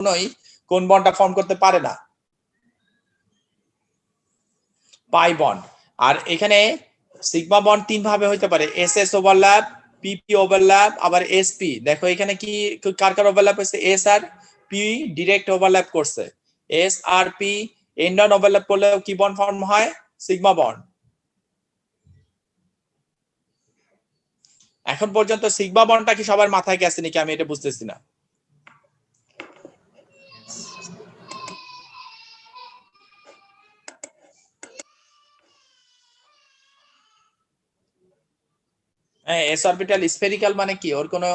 কখনোই কোন বন্ডটা ফর্ম করতে পারে না? Pi bond. আর এখানে সিগমা বন্ড তিন ভাবে হইতে পারে, এসএস ওভারল্যাপ, পিপি ওভারল্যাপ, আবার এসপি। দেখো এখানে কি কার কার ওভারল্যাপ হয়েছে? এস আর পি ডিরেক্ট ওভারল্যাপ করছে। এস আর পি এন্ড অন ওভারল্যাপ করলেও কি বন্ড ফর্ম হয়? Sigma bond. এখন পর্যন্ত সিগমা বন্ডটা কি সবার মাথায় গেছে নাকি আমি এটা বুঝতেছি না। হ্যাঁ, এস অরবিটাল স্ফেরিক্যাল মানে কি? ওর কোনো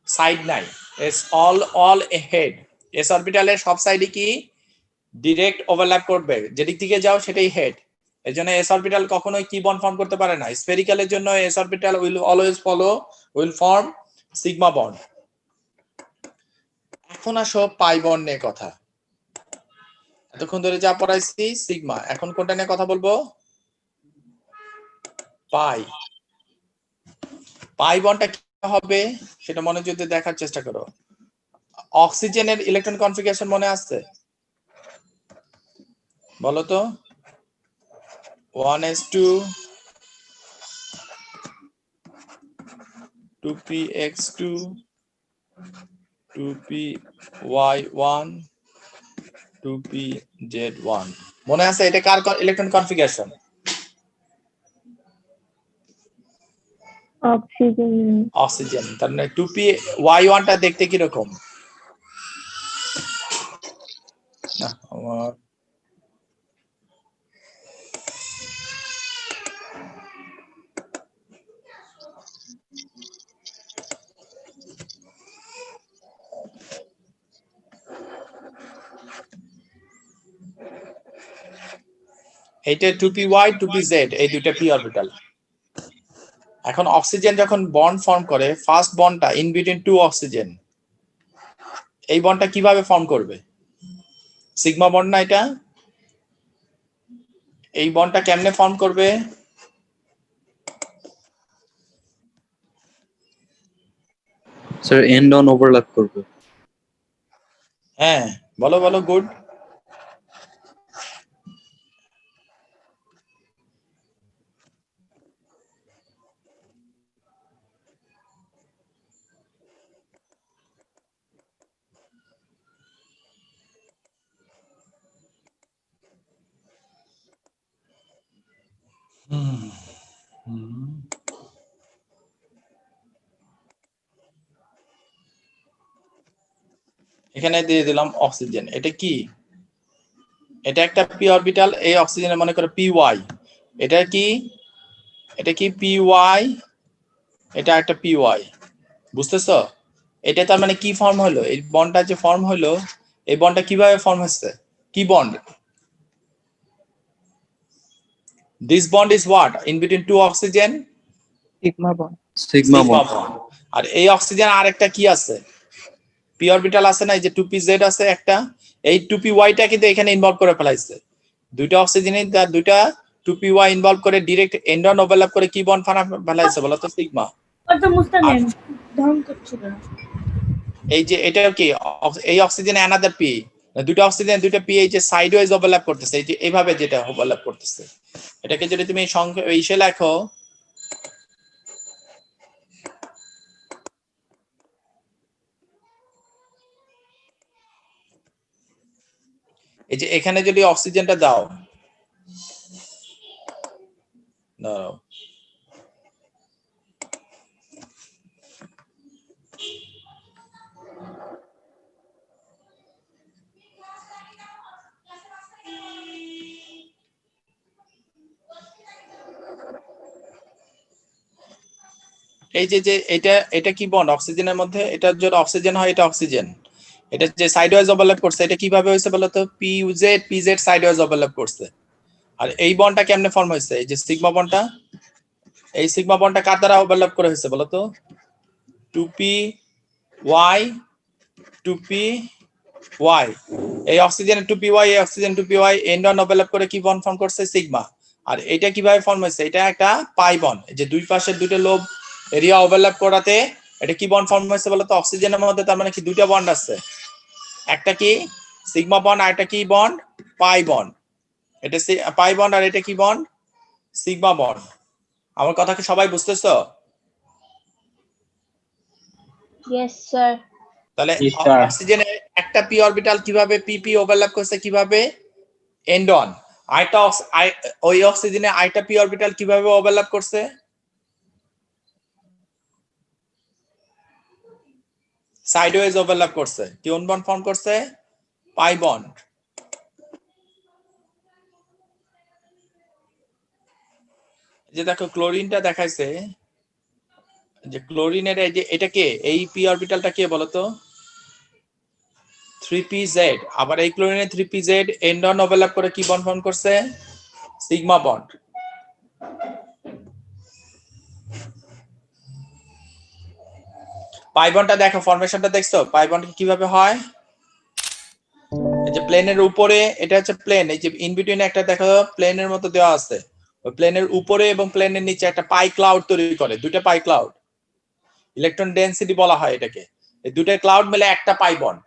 সাইড নাই, এস অল হেড। এস অরবিটালের সব সাইডে কি ডিরেক্ট ওভারল্যাপ করবে, যেদিক থেকে যাও সেটাই হেড। এর জন্য এস অরবিটাল কখনোই কি বন্ড ফর্ম করতে পারে না। স্ফেরিক্যালের জন্য S orbital will form sigma bond. এখন আসো পাই বন্ড নিয়ে কথা। এতক্ষণ ধরে যা পড়াইছি সিগমা, এখন কোনটা নিয়ে কথা বলবো? পাই। পাই বন্ডটা কি হবে সেটা মনোযোগ দিয়ে দেখার চেষ্টা করো। অক্সিজেনের ইলেকট্রন কনফিগারেশন মনে আছে? বলো তো। 1s2 2px2 2py1 2pz1 মনে আছে? এটা কার ইলেকট্রন কনফিগারেশন? অক্সিজেন। তার মানে 2py1 টা দেখতে কি রকম? না আমার এইটা 2py 2pz এই দুইটা p অরবিটাল। এখন অক্সিজেন যখন বন্ড ফর্ম করে, ফার্স্ট বন্ডটা ইন বিটুইন টু অক্সিজেন, এই বন্ডটা কিভাবে ফর্ম করবে? সিগমা বন্ড না এটা? এই বন্ডটা কেমনে ফর্ম করবে? স্যার এন্ড অন ওভারল্যাপ করবে। হ্যাঁ, বলো বলো, গুড। এখানে দিয়ে দিলাম অক্সিজেন। এটা কি? এটা একটা পি অরবিটাল, এই অক্সিজেনের মনে করো পি ওয়াই। এটা কি? এটা কি পি ওয়াই? এটা একটা পি ওয়াই। বুঝতেছো? এটা তার মানে কি ফর্ম হলো? এই বন্ডটা যে ফর্ম হলো, এই বন্ডটা কিভাবে ফর্ম হচ্ছে? কি bond? This bond is what in between two oxygen? Sigma bond. Sigma bond. আর এই অক্সিজেন আর একটা কি আছে? পি অরবিটাল আছে না, এই যে 2pz আছে একটা, এই 2py টা কিন্তু এখানে ইনভলভ করে ফেলাইছে। দুইটা অক্সিজেনে দুইটা 2py ইনভলভ করে ডিরেক্ট এন্ড অন ওভারল্যাপ করে কি বন্ড ফেলাইছে বলো তো? সিগমা। এই যে এটা কি? এই অক্সিজেন অ্যানাদার পি, দুইটা অক্সিজেন দুইটা পি এই যে সাইড ওয়াইজ ওভারল্যাপ করতেছে, এই যে এইভাবে যেটা ওভারল্যাপ করতেছে, এটাকে যদি তুমি ইসে লেখো, এই যে এখানে যদি অক্সিজেনটা দাও, দাঁড়াও, এই যে যে এটা কি বন্ড অক্সিজেনের মধ্যে? এটা যদি অক্সিজেন হয়, এটা অক্সিজেন, এটা যে সাইড ওয়াইজ ওভারল্যাপ করছে, এটা কিভাবে হয়েছে বলো তো? পিজেড সাইড ওয়াইজ ওভারল্যাপ করছে। আর এই বন্ডটা কেমনে ফর্ম হয়েছে? এই যে সিগমা বন্ডটা, এই সিগমা বন্ডটা কার দ্বারা ওভারল্যাপ করে হয়েছে বলো তো? 2py 2py, এই অক্সিজেনের 2py, এই oxygen 2py and on overlap করে কি বন্ড ফর্ম করছে? সিগমা। আর এটা কিভাবে ফর্ম হয়েছে? এটা একটা পাই বন্ড, এই যে দুই পাশের দুটো লোব এরিয়া ওভারল্যাপ করাতে এটা কি বন্ড ফর্ম হয়েছে বলো তো? অক্সিজেনের মধ্যে তার মানে কি দুইটা বন্ড আছে, একটা কি সিগমা বন্ড আর একটা কি বন্ড পাই বন্ড, এটা পাই বন্ড আর এটা কি বন্ড সিগমা বন্ড। আমার কথা কি সবাই বুঝতেছো? Yes, sir. তাহলে Yes, sir. অক্সিজেনে একটা পি অরবিটাল কিভাবে পিপি ওভারল্যাপ করছে কিভাবে এন্ড অন, আরেকটা ওই অক্সিজেনে আরেকটা পি অরবিটাল কিভাবে ওভারল্যাপ করছে সাইডওয়েজ ওভারল্যাপ করছে, কোন বন্ড ফর্ম করছে পাই বন্ড। যে দেখো ক্লোরিনটা দেখাইছে যে ক্লোরিনের এই যে এটা কে এই পি অরবিটালটা কে বলতো 3pz, আবার এই ক্লোরিনের 3pz এন্ড অন ওভারল্যাপ করে কি বন্ড ফর্ম করছে সিগমা বন্ড। পাই বন্ডটা দেখো ফরমেশনটা দেখছো পাই বন্ড কিভাবে হয়, এই যে প্লেনের উপরে এটা হচ্ছে প্লেন, এই যে ইন বিটুইন একটা দেখো প্লেনের মতো দেওয়া আছে, ওই প্লেনের উপরে এবং প্লেনের নিচে একটা পাই ক্লাউড তৈরি করে, দুইটা পাই ক্লাউড, ইলেকট্রন ডেনসিটি বলা হয় এটাকে। এই দুইটা ক্লাউড মিলে একটা পাই বন্ড,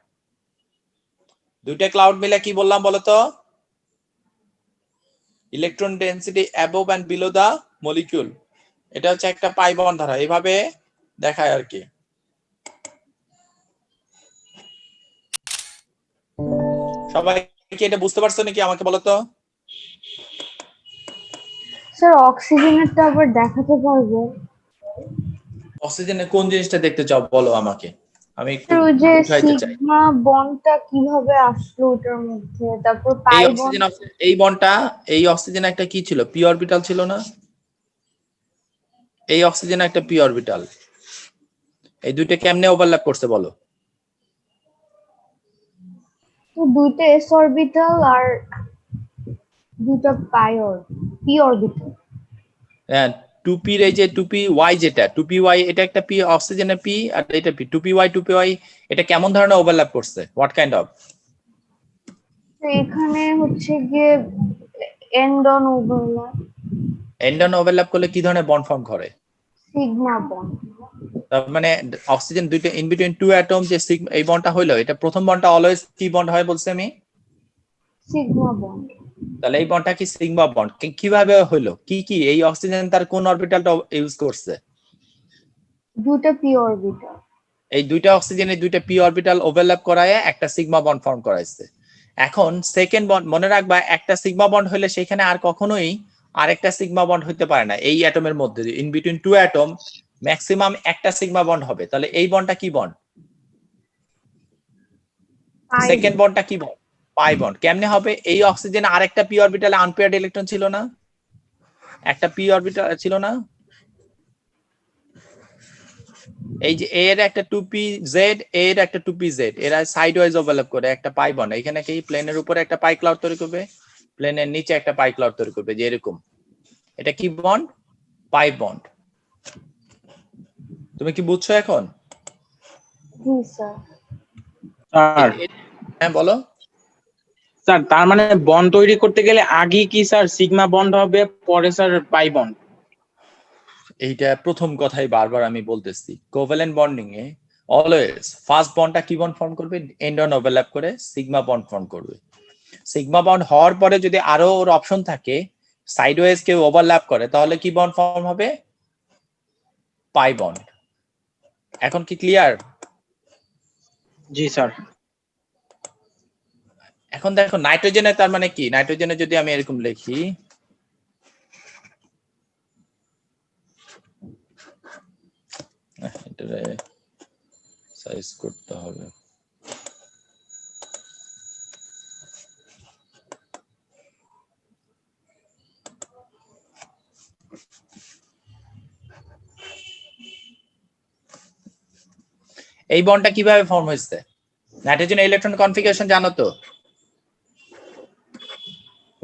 দুইটা ক্লাউড মিলে কি বললাম বলতো electron density above and below the molecule, এটা হচ্ছে একটা পাই বন্ড ধারা, এইভাবে দেখায় আর কি। সবাই কি এটা বুঝতে পারছো নাকি আমাকে বলো তো? স্যার অক্সিজেনেরটা আবার দেখাতে পারবো? অক্সিজেনের কোন জিনিসটা দেখতে চাও বলো আমাকে, আমি একটু স্যার ওই যে বুঝাইতে চাই। সিগমা বন্ডটা কিভাবে আসলো ওটার মধ্যে, তারপর এই পাই বন্ড। অক্সিজেন এই বন্ডটা এই অক্সিজেন একটা কি ছিল পি অরবিটাল ছিল না, এই অক্সিজেন একটা পি অরবিটাল, এই দুইটা কেমনে ওভারল্যাপ করছে বলো? তো দুইটা এস অরবিটাল আর দুইটা পি অরবিটাল। হ্যাঁ 2p এই যে 2py যেটা 2py এটা একটা পি অক্সিজেনের পি আর এটা পি 2py এটা কেমন ধরনের ওভারল্যাপ করছে হোয়াট কাইন্ড অফ? তো এখানে হচ্ছে গিয়ে end on overlap, end on overlap করলে কি ধরনের বন্ড ফর্ম করে? Sigma bond. তার মানে অক্সিজেন দুইটা ইন বিটুইন টু অ্যাটম যে এই বন্ডটা হইলো এটা প্রথম বন্ডটা অলওয়েজ কি বন্ড হয় বলছি আমি? Sigma bond. তাহলে এই বন্ডটা কি সিগমা বন্ড কিভাবে হইলো, কি কি এই অক্সিজেন তার কোন অরবিটালটা ইউজ করছে? দুইটা পি অরবিটাল। এই দুইটা অক্সিজেনের দুইটা পি অরবিটাল ওভারল্যাপ করায় একটা সিগমা বন্ড ফর্ম করাইছে। এখন সেকেন্ড বন্ড মনে রাখবা একটা সিগমা বন্ড হলে সেখানে আর কখনোই আরেকটা সিগমা বন্ড হতে পারে না, এই অ্যাটমের মধ্যে in between two atom maximum একটা সিগমা বন্ড হবে। তাহলে এই বন্ডটা কি বন্ড? সেকেন্ড বন্ডটা কি বন্ড? Pi bond. কেমনে হবে? এই অক্সিজেন আরেকটা পি অরবিটালে আনপেয়ার্ড ইলেকট্রন ছিল না, একটা পি অরবিটাল ছিল না, এই যে এর একটা 2pz এর একটা 2pz এরা সাইড ওয়াইজ ওভারল্যাপ করে একটা পাই বন্ড, এখানে কি প্লেনের উপরে একটা পাই ক্লাউড তৈরি করবে, প্লেনের নিচে একটা পাই ক্লাউড তৈরি করবে, যে এরকম এটা কি বন্ড? Pi bond. তুমি কি বুঝছো এখন? জি স্যার। স্যার হ্যাঁ বলো। স্যার তার মানে বন্ড তৈরি করতে গেলে আগে কি স্যার সিগমা বন্ড হবে, পরে স্যার পাই বন্ড? এইটা প্রথম কথাই বারবার আমি বলতেছি, কোভ্যালেন্ট বন্ডিং এ অলওয়েজ ফার্স্ট বন্ডটা কি বন্ড ফর্ম করবে? এন্ড অন ওভারল্যাপ করে সিগমা বন্ড ফর্ম করবে। সিগমা বন্ড হওয়ার পরে যদি আরো ওর অপশন থাকে সাইডওয়েজ কেউ ওভারল্যাপ করে তাহলে কি বন্ড ফর্ম হবে? Pi bond. এখন কি ক্লিয়ার? জি স্যার। এখন দেখো নাইট্রোজেনে তার মানে কি, নাইট্রোজেনে যদি আমি এরকম লিখি এটারে সাইজ করতে হবে, এই বন্ডটা কিভাবে ফর্ম হয়েছে? নাইট্রোজেন ইলেকট্রন কনফিগারেশন জানো তো,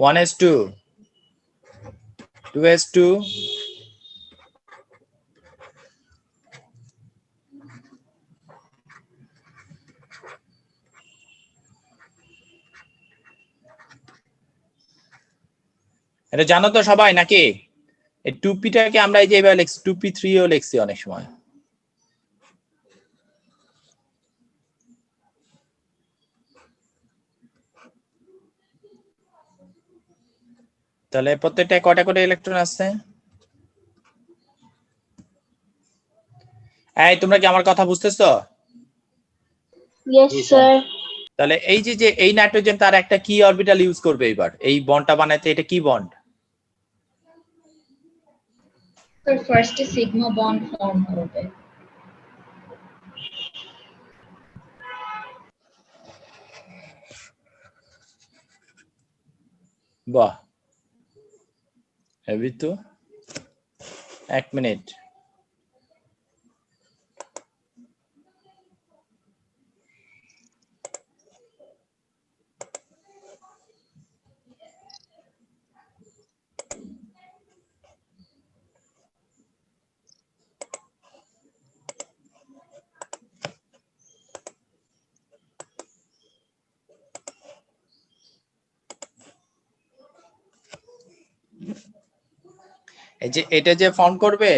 1s2 2s2 এটা জানো তো সবাই নাকি? এই 2p-টাকে আমরা এই যে এইভাবে লিখছি 2p3 ও লিখছি অনেক সময়। তাহলে প্রত্যেকটা কয়টা করে ইলেকট্রন আছে? এই তোমরা কি আমার কথা বুঝতেছো? Yes sir. তাহলে এই যে এই নাইট্রোজেন তার একটা কি অরবিটাল ইউজ করবে এবার এই বন্ডটা বানাইতে, এটা কি বন্ড? স্যার ফার্স্টে সিগমা বন্ড ফর্ম করবে। বাহ, হেভি তো। এক মিনিট, এই যে এটা যে ফর্ম করবে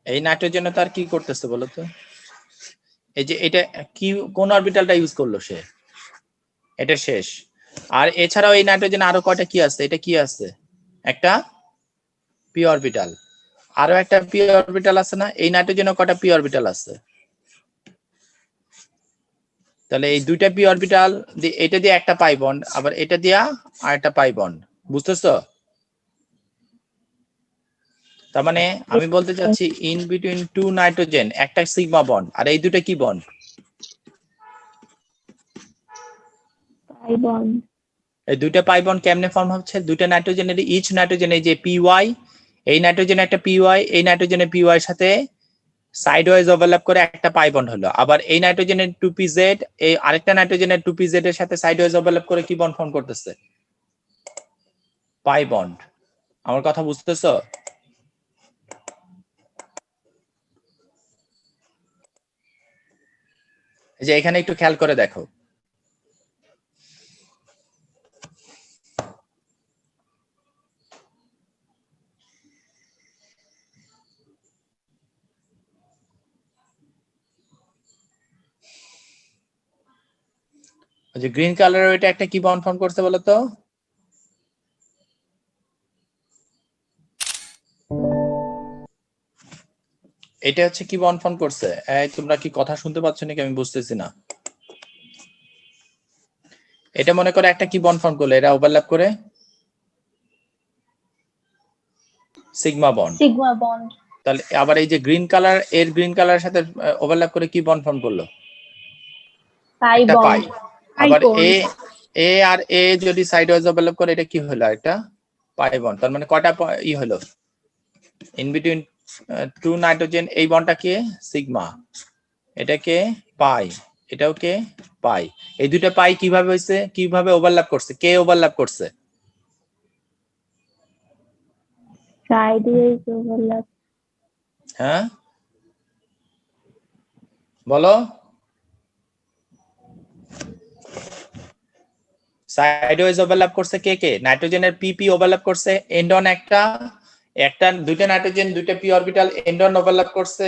এই নাইট্রোজেন তার কি করতেছে বলো তো? এই যে এটা কি, কোন অরবিটালটা ইউজ করলো সে? এটা শেষ। আর এছাড়াও এই নাইট্রোজেন আরো কয়টা কি আছে? এটা কি আছে? একটা পি অরবিটাল। আরো একটা পি অরবিটাল আছে না? এই নাইট্রোজেনও কয়টা পি অরবিটাল আছে? তাহলে এই দুইটা পি অরবিটাল এটা দিয়ে একটা পাই বন্ড, আবার এটা দিয়া আর একটা পাই বন্ড। বুঝতেছো? তার মানে আমি বলতে চাচ্ছি ইন বিটুইন টু নাইট্রোজেন একটা সিগমা বন্ড, আর এই দুটো কি বন্ড? Pi bond. এই দুইটা পাই বন্ড কেমনে ফর্ম হচ্ছে? দুইটা নাইট্রোজেনের ইচ নাইট্রোজেন, এই যে পিওয়াই, এই নাইট্রোজেন একটা পিওয়াই, এই নাইট্রোজেনের পিওয়াই সাথে সাইড ওয়াইজ ওভারল্যাপ করে একটা পাই বন্ড হলো। আবার এই নাইট্রোজেনের 2pz এই আরেকটা নাইট্রোজেনের 2pz এর সাথে সাইড ওয়াইজ ওভারল্যাপ করে কি বন্ড ফর্ম করতেছে? Pi bond. আমার কথা বুঝতেছো? এই যে এখানে একটু খেয়াল করে দেখো, ওই যে গ্রিন কালারের ওইটা একটা কি বন্ড ফর্ম করছে বলো তো? এটা হচ্ছে কি বন্ড ফর্ম করছে? এই তোমরা কি কথা শুনতে পাচ্ছ নাকি আমি বুঝতেছি না। এটা মনে করে একটা কি বন্ড ফর্ম করলো, এটা ওভারল্যাপ করে সিগমা বন্ড। Sigma bond. তাহলে আবার এই যে গ্রিন কালার, এর গ্রিন কালারের সাথে ওভারল্যাপ করে কি বন্ড ফর্ম করলো? পাই একটা পাই। বন্ড। আবার এ আর এ যদি সাইড ওয়াইজ ওভারল্যাপ করে এটা কি হলো? একটা পাই বন্ড। তার মানে কয়টা ই হলো ইন বিটুইন টু নাইট্রোজেন? এই বন্ডটা কে? সিগমা। এটাকে পাই, এটাও কে? পাই। এই দুইটা পাই কিভাবে হইছে, কিভাবে ওভারল্যাপ করছে, কে ওভারল্যাপ করছে? Side wise overlap. হ্যাঁ বলো। সাইড ওয়াইজ ওভারল্যাপ করছে কে কে? নাইট্রোজেনের পি ওভারল্যাপ করছে এন্ডন একটা, একটা দুইটা নাইট্রোজেন দুইটা পি অরবিটাল এন্ডন ওভারল্যাপ করছে,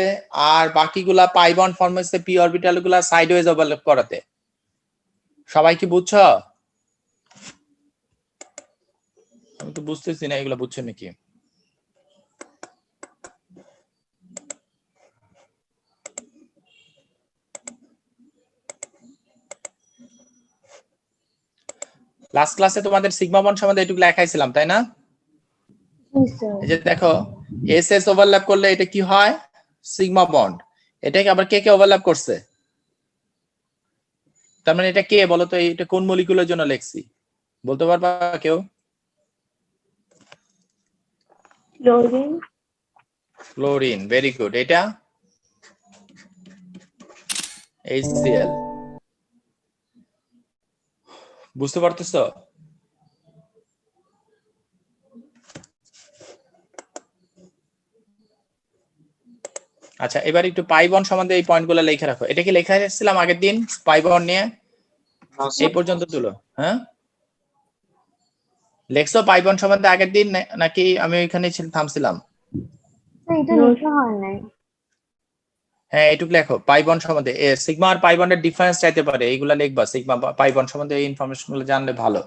আর বাকিগুলা পাই বন্ড ফর্ম হয়েছে পি অরবিটাল গুলা সাইড ওয়াইজ ওভারল্যাপ করাতে। সবাই কি বুঝছো? আমি তো বুঝতেছি না এগুলা বুঝছো নাকি। লাস্ট ক্লাসে তোমাদের সিগমা বন্ড সম্বন্ধে এটুকু লেখাইছিলাম তাই না? এই যে দেখো এস এস ওভারল্যাপ করলে এটা কি হয়? Sigma bond. এটাকে আবার কে কে ওভারল্যাপ করছে? তার মানে এটা কে বলো তো? এটা কোন মলিকুলের জন্য লিখছি বলতে পারবা কেউ? ক্লোরিন। Chlorine, very good. এটা HCl। বুঝতে পারতেছো? আচ্ছা এবার একটু পাই বন্ড সম্বন্ধে এই পয়েন্টগুলো লিখে রাখো। এটা কি লেখা এসেছিলাম আগের দিন পাই বন্ড নিয়ে? এই পর্যন্ত তুলো। হ্যাঁ লেখছো পাই বন্ড সম্বন্ধে আগের দিন নাকি আমি ওইখানে থামছিলাম? এটা লেখা হয় নাই। হ্যাঁ এটুকু লেখো পাই বন্ড সম্বন্ধে। সিগমা আর পাই বন্ডের ডিফারেন্স চাইতে পারে, এইগুলা লিখবা। সিগমা পাই বন্ড সম্বন্ধে এই ইনফরমেশন গুলো জানলে ভালো।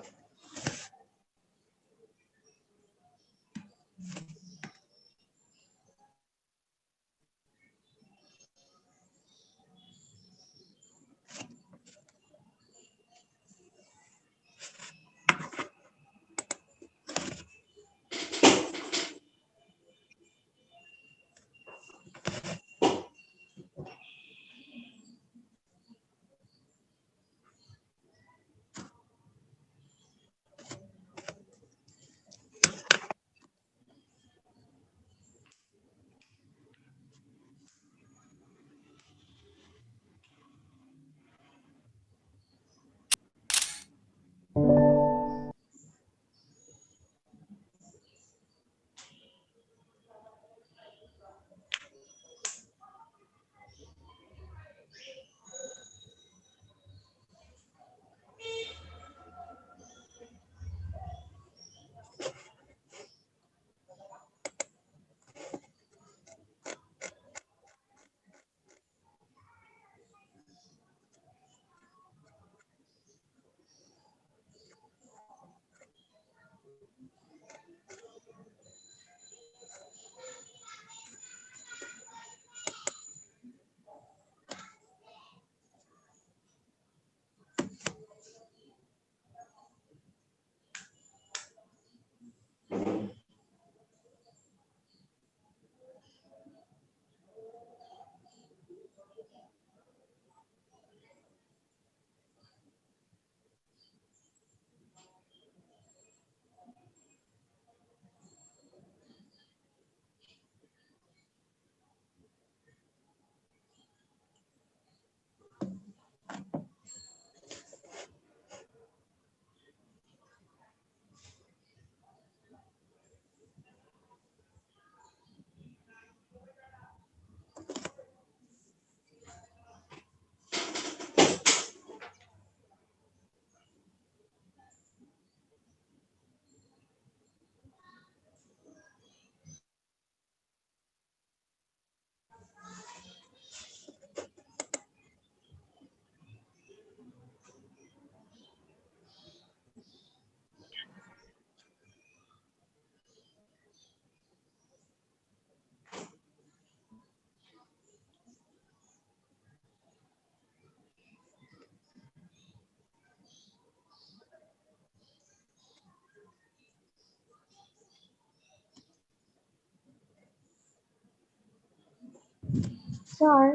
স্যার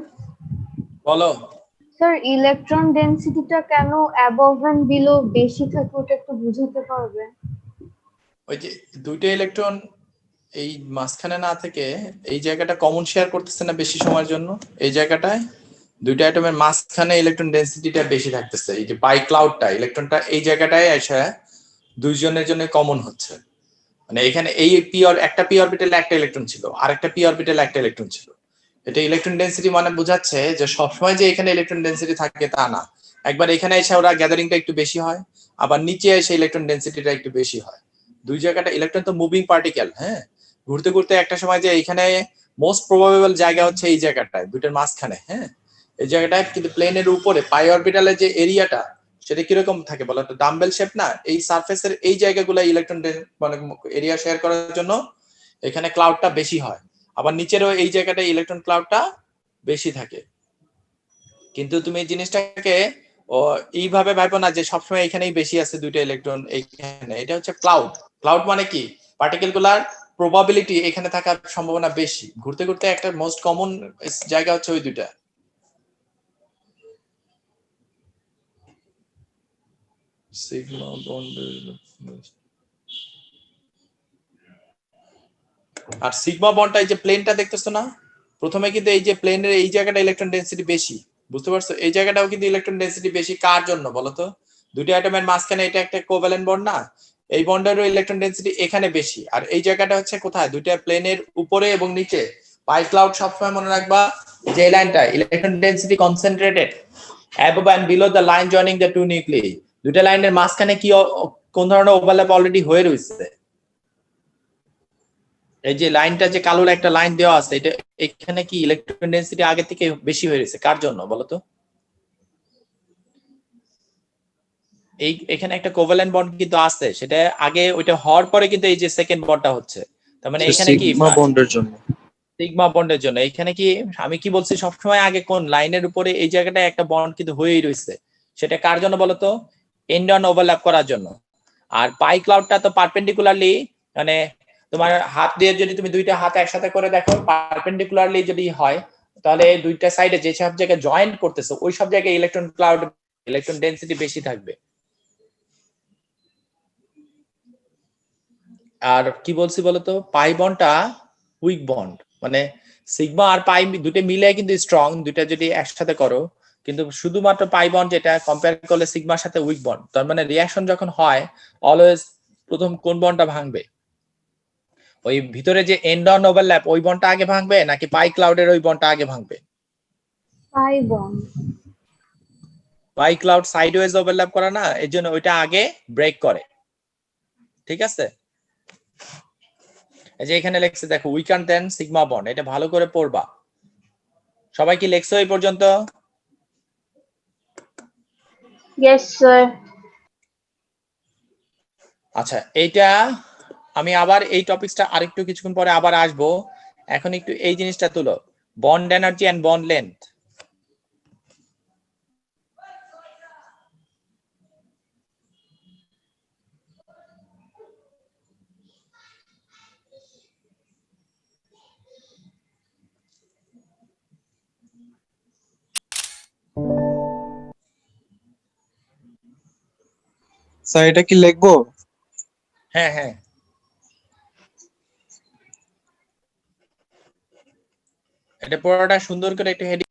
বলো। স্যার ইলেকট্রন ডেনসিটিটা কেন অ্যাবভ এন্ড বিলো বেশি থাকে ওটা একটু বুঝাতে পারবেন? ওই যে দুইটা ইলেকট্রন এই মাঝখানে না থেকে এই জায়গাটা কমন শেয়ার করতেছে না বেশি সময়ের জন্য, এই জায়গাটায় দুইটা অ্যাটমের মাঝখানে ইলেকট্রন ডেনসিটিটা বেশি থাকতেছে। এই যে পাই ক্লাউডটা ইলেকট্রনটা এই জায়গাটায় এসে দুইজনের জন্য কমন হচ্ছে। মানে এখানে এই পি একটা পি অরবিটালে একটা ইলেকট্রন ছিল, আর একটা পি অরবিটালে একটা ইলেকট্রন ছিল। এটা ইলেকট্রন ডেনসিটি মানে বোঝাচ্ছে যে সবসময় যে এখানে ইলেকট্রন ডেনসিটি থাকে তা না। একবার এখানে এসে ওরা গ্যাদারিংটা একটু বেশি হয়, আবার নিচে এসে ইলেকট্রন ডেনসিটিটা একটু বেশি হয়। দুই জায়গাটা ইলেকট্রন তো মুভিং পার্টিকেল, হ্যাঁ, ঘুরতে ঘুরতে একটা সময় যে এখানে মোস্ট প্রবাবেবল জায়গা হচ্ছে এই জায়গাটায় দুইটার মাঝখানে, হ্যাঁ, এই জায়গাটায়। কিন্তু প্লেনের উপরে পাই অরবিটালের যে এরিয়াটা সেটা কিরকম থাকে বলো তো? ডাম্বেল শেপ না, এই সারফেসের এই জায়গাগুলো ইলেকট্রন মানে এরিয়া শেয়ার করার জন্য এখানে ক্লাউডটা বেশি হয়, আবার নিচেরও এই জায়গাটায় ইলেকট্রন ক্লাউডটা বেশি থাকে। কিন্তু তুমি এই জিনিসটাকে এইভাবে ভাবো না যে সবসময় এখানেই বেশি আছে দুইটা ইলেকট্রন এইখানে। এটা হচ্ছে ক্লাউড। ক্লাউড মানে কি? পার্টিকেল গুলার প্রবাবিলিটি এখানে থাকার সম্ভাবনা বেশি। ঘুরতে ঘুরতে একটা মোস্ট কমন জায়গা হচ্ছে ওই দুইটা। সিগমা বন্ডের আর সিগমা বন্ডটা এই যে প্লেনটা দেখতেছো না, প্রথমে কিন্তু এই যে প্লেনের এই জায়গাটা ইলেকট্রন ডেনসিটি বেশি, বুঝতে পারছো? এই জায়গাটাও কিন্তু ইলেকট্রন ডেনসিটি বেশি। কার জন্য বলতো? দুইটা অ্যাটমের মাঝখানে এটা একটা কোভ্যালেন্ট বন্ড না, এই বন্ডেরও ইলেকট্রন ডেনসিটি এখানে বেশি। আর এই জায়গাটা হচ্ছে কোথায়? দুইটা প্লেনের উপরে এবং নিচে। পাই ক্লাউড সবসময় মনে রাখবা যে লাইনটা electron density concentrated above and below the line joining the two nuclei, দুইটা লাইনের মাঝখানে কি কোন ধরনের ওভারল্যাপ অলরেডি হয়ে রয়েছে? এই যে লাইনটা যে কালো একটা লাইন দেওয়া আছে, এটা এখানে কি ইলেকট্রন ডেনসিটি আগে থেকে বেশি হয়ে গেছে। কার জন্য বলতো? এই এখানে একটা কোভ্যালেন্ট বন্ড কিন্তু আছে, সেটা আগে ওইটা হওয়ার পরে কিন্তু এই যে সেকেন্ড বন্ডটা হচ্ছে। তার মানে এখানে কি সিগমা বন্ডের জন্য। সিগমা বন্ডের জন্য। এখানে কি আমি কি বলছি সবসময় আগে কোন লাইনের উপরে এই জায়গাটায় একটা বন্ড কিন্তু হয়েই রয়েছে। সেটা কার জন্য বলতো? এন্ড অন ওভারল্যাপ করার জন্য। আর পাই ক্লাউডটা তো পারপেন্ডিকুলারলি, মানে তোমার হাত দিয়ে যদি তুমি দুইটা হাত একসাথে করে দেখো, পারপেন্ডিকুলারলি যদি হয় তাহলে দুইটা সাইডে যে সব জায়গায় জয়েন্ট করতেছে ওই সব জায়গায় ইলেকট্রন ক্লাউড ইলেকট্রন ডেনসিটি বেশি থাকবে। আর কি বলছি বলতো? পাই বন্ডটা উইক বন্ড, মানে সিগমা আর পাই দুটো মিলে কিন্তু স্ট্রং, দুইটা যদি একসাথে করো। কিন্তু শুধুমাত্র পাই বন্ড যেটা কম্পেয়ার করলে সিগমার সাথে উইক বন্ড। তার মানে রিয়াকশন যখন হয় অলওয়েজ প্রথম কোন বন্ডটা ভাঙবে? ওই ভিতরে যে এন্ড অন ওভারল্যাপ ওই বন্ডটা আগে ভাঙবে নাকি পাই ক্লাউডের ওই বন্ডটা আগে ভাঙবে? Pi bond. Pi cloud sideways overlap করা না, এর জন্য ওইটা আগে ব্রেক করে। ঠিক আছে? এই যে এখানে লেখছে দেখো উইকার দেন সিগমা বন্ড, এটা ভালো করে পড়বা। সবাই কি লেখছো এই পর্যন্ত? Yes sir. আচ্ছা, এইটা আমি আবার এই টপিকসটা আরেকটু কিছুক্ষণ পরে আবার আসবো। এখন একটু এই জিনিসটা তুলো, bond energy and bond length. Sir এটা কি লিখবো? হ্যাঁ হ্যাঁ, এটা পুরোটা সুন্দর করে একটু হেডিং।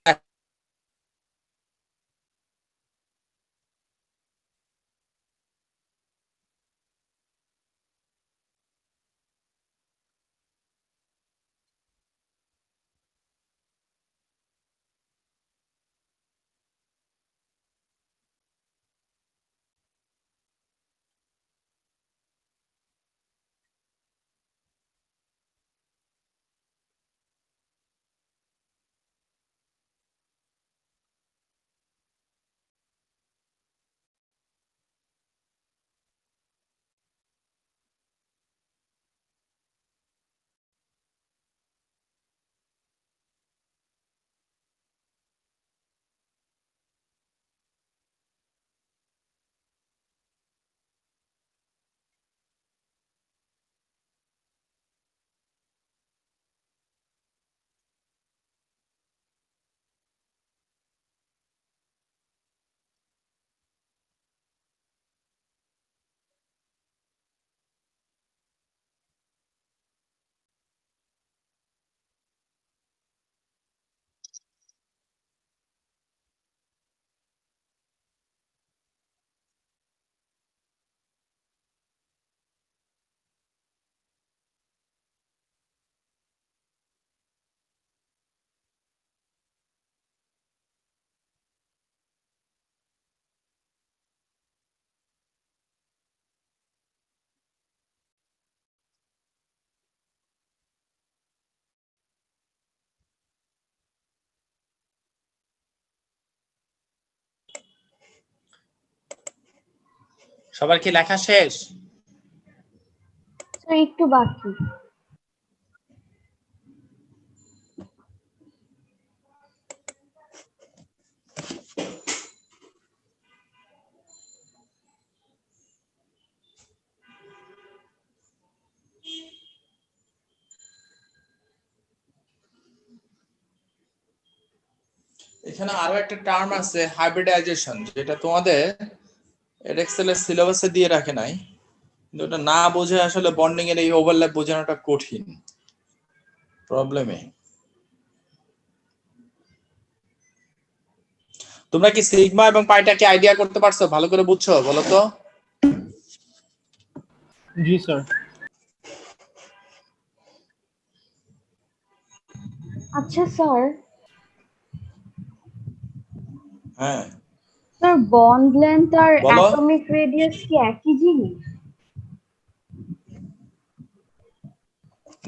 সবার কি লেখা শেষ? স্যার একটু বাকি। এখানে আরো একটা টার্ম আছে হাইব্রিডাইজেশন, যেটা তোমাদের এডএক্সেল এর সিলেবাসে দিয়ে রাখে নাই, কিন্তু ওটা না বুঝে আসলে বন্ডিং এর এই ওভারল্যাপ বোঝানোটা কঠিন প্রবলেমে। তোমরা কি সিগমা এবং পাইটা কি আইডিয়া করতে পারছো, ভালো করে বুঝছো বলো তো? জি স্যার। আচ্ছা স্যার, হ্যাঁ স্যার বন্ড লেন্থ আর বলো। অ্যাটমিক রেডিয়াস কি একই জিনিস?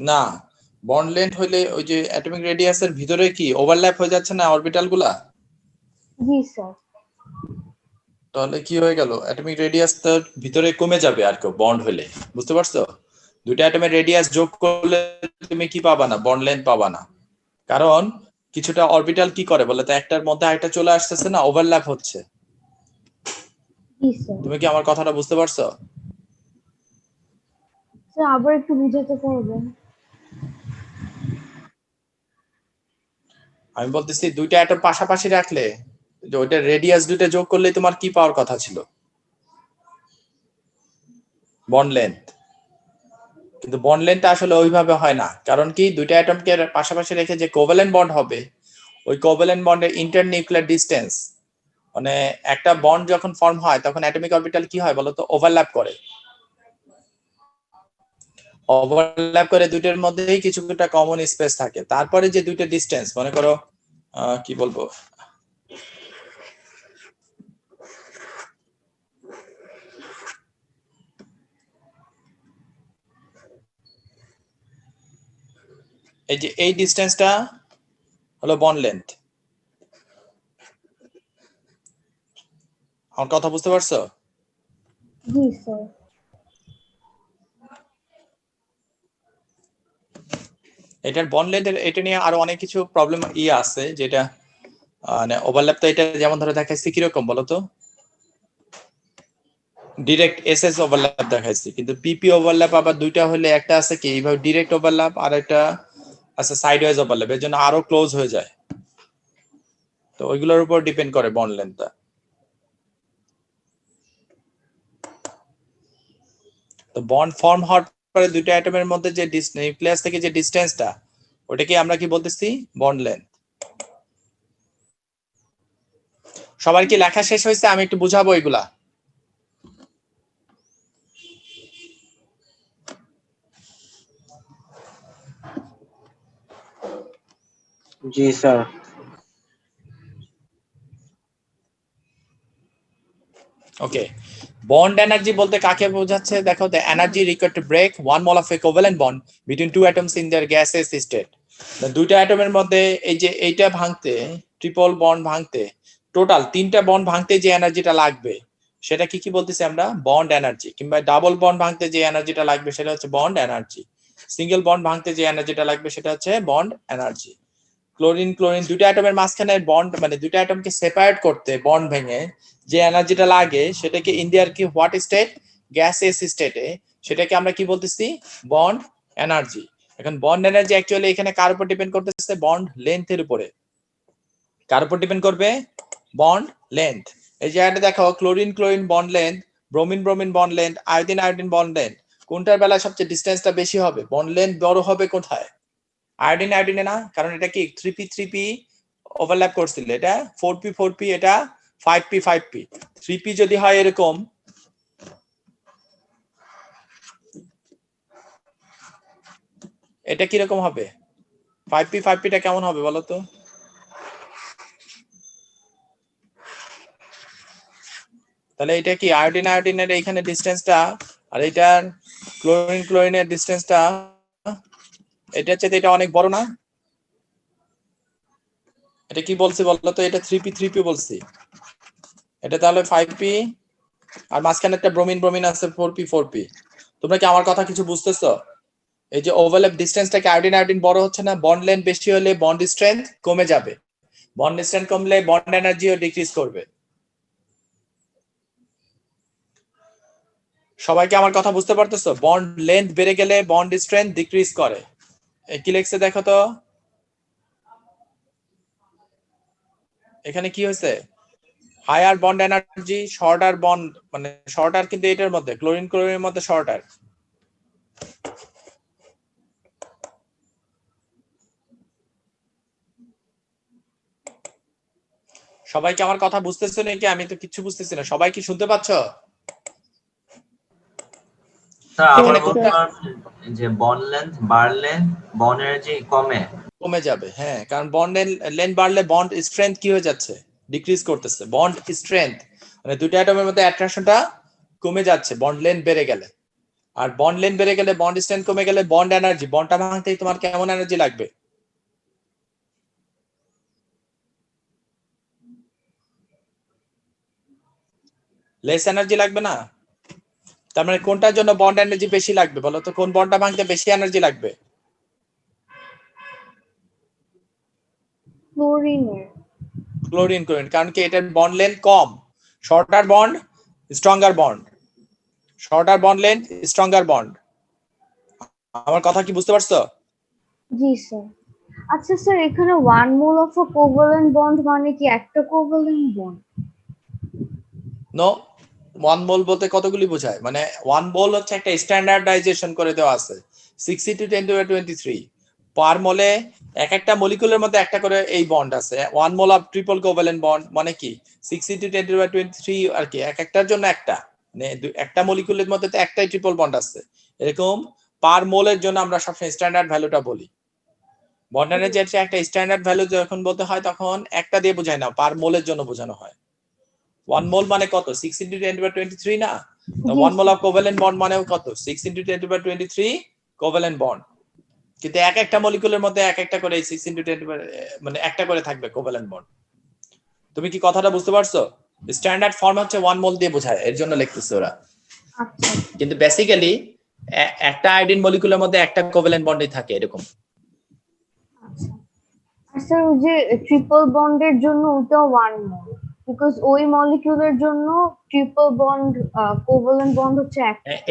না, বন্ড লেন্থ হইলে ওই যে অ্যাটমিক রেডিয়াসের ভিতরে কি ওভারল্যাপ হয়ে যাচ্ছে না অরবিটাল গুলা, জি স্যার। তাহলে কি হয়ে গেল, অ্যাটমিক রেডিয়াস তার ভিতরে কমে যাবে আর কি বন্ড হলে, বুঝতে পারছো? দুইটা অ্যাটমের রেডিয়াস যোগ করলে তুমি কি পাবা না, বন্ড লেন্থ পাবা না। কারণ কিছুটা অরবিটাল কি করে বলে তো, একটার মধ্যে আরেকটা চলে আসতেছে না, ওভারল্যাপ হচ্ছে। জি স্যার। তুমি কি আমার কথাটা বুঝতে পারছো? স্যার আবার একটু বুঝাতে পারবেন? আমি বলতেছি দুইটা অ্যাটম পাশাপাশি রাখলে যে ওইটা রেডিয়াস দুইটা যোগ করলে তোমার কি পাওয়ার কথা ছিল, বন্ড লেন্থ। কিন্তু বন্ড লেন্থটা আসলে ওইভাবে হয় না, কারণ কি দুইটা অ্যাটমকে পাশাপাশি রেখে যে কোভ্যালেন্ট বন্ড হবে, ওই কোভ্যালেন্ট বন্ডের ইন্টারনিউক্লিয়ার ডিসটেন্স, মানে একটা বন্ড যখন ফর্ম হয় তখন অ্যাটমিক অরবিটাল কি হয় বলতো, ওভারল্যাপ করে। ওভারল্যাপ করে দুইটার মধ্যেই কিছুটা কমন স্পেস থাকে, তারপরে যে দুইটা ডিসটেন্স মনে করো কি বলবো, এই যে এই ডিসটেন্সটা হলো বন্ড লেন্থ। আমার কথা বুঝতে পারছো? জি স্যার। এটার বন্ড লেন্থের এটা নিয়ে আরো অনেক কিছু প্রবলেম আছে, যেটা মানে ওভারল্যাপ তো এটা যেমন ধরে দেখাইছি কিরকম বলতো, ডিরেক্ট এসএস ওভারল্যাপ দেখাইছি, কিন্তু পিপি ওভারল্যাপ আবার দুইটা হলে, একটা আছে কি এইভাবে ডিরেক্ট ওভারল্যাপ, আর একটা আছে সাইড ওয়াইজ ওভারল্যাপ, এর জন্য আরো ক্লোজ হয়ে যায়। তো ওইগুলোর উপর ডিপেন্ড করে বন্ড লেন্থটা। তো বন্ড ফর্ম হওয়ার পরে দুইটা অ্যাটমের মধ্যে যে নিউক্লিয়াস থেকে যে ডিসটেন্সটা, ওটাকে আমরা কি বলতেছি, বন্ড লেন্থ। সবার কি লেখা শেষ হয়েছে? আমি একটু বুঝাবো এগুলা। জি স্যার। ওকে, বন্ড এনার্জি বলতে কাকে বোঝাচ্ছে দেখো, the energy required to break one mole of a covalent bond between two atoms in their gaseous state। দুইটা অ্যাটমের মধ্যে এই যে এইটা ভাঙতে, ট্রিপল বন্ড ভাঙতে, টোটাল তিনটা বন্ড ভাঙতে যে এনার্জিটা লাগবে সেটা কি কি বলতেছি আমরা, বন্ড এনার্জি। কিংবা ডাবল বন্ড ভাঙতে যে এনার্জিটা লাগবে সেটা হচ্ছে বন্ড এনার্জি। সিঙ্গেল বন্ড ভাঙতে যে এনার্জিটা লাগবে সেটা হচ্ছে বন্ড এনার্জি। ক্লোরিন ক্লোরিন দুইটা অ্যাটমের মাঝখানে বন্ড, মানে দুইটা অ্যাটমকে সেপারেট করতে বন্ড ভেঙে যে এনার্জিটা লাগে সেটাকে ইন্ডিয়ার কি হোয়াট স্টেট, গ্যাসিয়াস স্টেটে, সেটাকে আমরা কি বলতেছি, বন্ড এনার্জি। এখন বন্ড এনার্জি অ্যাকচুয়ালি এখানে কার উপর ডিপেন্ড করতেছে, বন্ড লেন্থের উপরে। কার উপর ডিপেন্ড করবে, বন্ড লেন্থ। এই জায়গাটা দেখো, chlorine chlorine bond length, bromine bromine bond length, iodine iodine bond length, কোনটার বেলায় সবচেয়ে ডিসটেন্সটা বেশি হবে, বন্ড লেন্থ বড় হবে কোথায়, আয়োডিন আয়োডিনে না, কারণ এটা কি 3p ওভারল্যাপ করছিল, এটা 4p এটা 5p 3p যদি হয় এরকম, এটা কিরকম হবে, 5p টা কেমন হবে বলো তো? তাহলে এটা কি আয়োডিন আয়োডিনের এইখানে ডিসটেন্সটা, আর এটার ক্লোরিন ক্লোরিনের ডিসটেন্সটা, এটার চেয়ে এটা অনেক বড় না? এটা কি বলছি বলতো, এটা 3p বলছি, এটা তাহলে 5p আর মাঝখানে একটা ব্রোমিন ব্রোমিন আছে 4p তোমরা কি আমার কথা কিছু বুঝতেছো? এই যে ওভারল্যাপ ডিসটেন্সটাকে আয়োডিন আয়োডিন বড় হচ্ছে না, বন্ড লেন্থ বেশি হলে বন্ড স্ট্রেংথ কমে যাবে, বন্ড স্ট্রেংথ কমলে বন্ড এনার্জিও ডিক্রিজ করবে। সবাইকে আমার কথা বুঝতে পারতেছো? বন্ড লেন্থ বেড়ে গেলে বন্ড স্ট্রেংথ ডিক্রিজ করে। কি লেখছে দেখো তো, এখানে কি হয়েছে? Higher bond energy, shorter bond, মানে শর্টার কিন্তু এটার মধ্যে ক্লোরিন ক্লোরিনের মধ্যে শর্টার। সবাইকে আমার কথা বুঝতেছো নাকি? আমি তো কিছু বুঝতেছি না, সবাই কি শুনতে পাচ্ছ? স্যার আবার এখানে বলতে কোনটা পারবেন যে বন্ড লেন্থ বাড়লে বন্ড এনার্জি কমে? কমে যাবে, হ্যাঁ, কারণ বন্ড লেন্থ বাড়লে বন্ড স্ট্রেংথ কি হয়ে যাচ্ছে? ডিক্রিজ করতেছে। বন্ড স্ট্রেংথ মানে দুটো অ্যাটমের মধ্যে অ্যাট্রাকশনটা কমে যাচ্ছে বন্ড লেন্থ বেড়ে গেলে। আর বন্ড লেন্থ বেড়ে গেলে বন্ড স্ট্রেংথ কমে গেলে বন্ড এনার্জি, বন্ডটা ভাঙতেই তোমার কেমন এনার্জি লাগবে? লেস এনার্জি লাগবে না? তার মানে কোনটার জন্য বন্ড এনার্জি বেশি লাগবে বলো তো? কোন বন্ডটা ভাঙতে বেশি এনার্জি লাগবে? ক্লোরিনের। ক্লোরিন ক্লোরিন, কারণ কি এটার বন্ড লেন্থ কম। Shorter bond stronger bond, shorter bond length stronger bond. আমার কথা কি বুঝতে পারছো? জি স্যার। আচ্ছা স্যার, এখানে 1 mole of a covalent bond মানে কি একটা covalent bond? No, one mole বলতে কতগুলি বোঝায়? মানে ওয়ান মোল হচ্ছে একটা স্ট্যান্ডার্ডাইজেশন করে দেওয়া আছে 60 × 10⁻23 পার মোলে। এক একটা মলিকুলের মধ্যে একটা করে এই বন্ড আছে। One mole of triple covalent bond মানে কি 60 × 10⁻23 আর কি, এক একটার জন্য একটা, মানে একটা মলিকুলের মধ্যে তো একটাই ট্রিপল বন্ড আছে। এরকম পার মোলের জন্য আমরা সবসময় স্ট্যান্ডার্ড ভ্যালুটা বলি। বন্ড এনার্জি একটা স্ট্যান্ডার্ড ভ্যালু যখন বলতে হয় তখন একটা দিয়ে বোঝায় না, পার মোলের জন্য বোঝানো হয়। 1 মোল মানে কত? 6 × 10⁻23 না? তো 1 মোল অফ কোভ্যালেন্ট বন্ড মানেও কত? 6 × 10⁻23 কোভ্যালেন্ট বন্ড। কিন্তু এক একটা মলিকুলের মধ্যে এক একটা করে 6 × 10 মানে একটা করে থাকবে কোভ্যালেন্ট বন্ড। তুমি কি কথাটা বুঝতে পারছো? স্ট্যান্ডার্ড ফর্ম হচ্ছে 1 মোল দিয়ে বোঝায়, এর জন্য লিখতেছে ওরা। আচ্ছা কিন্তু বেসিক্যালি একটা আয়োডিন মলিকুলের মধ্যে একটা কোভ্যালেন্ট বন্ডই থাকে এরকম। আচ্ছা। আর স্যার ওই যে ট্রিপল বন্ডের জন্য ওটা 1 মোল, বিকজ ওই মলিকিউলের জন্য ট্রিপল বন্ড কোভালেন্ট বন্ড হচ্ছে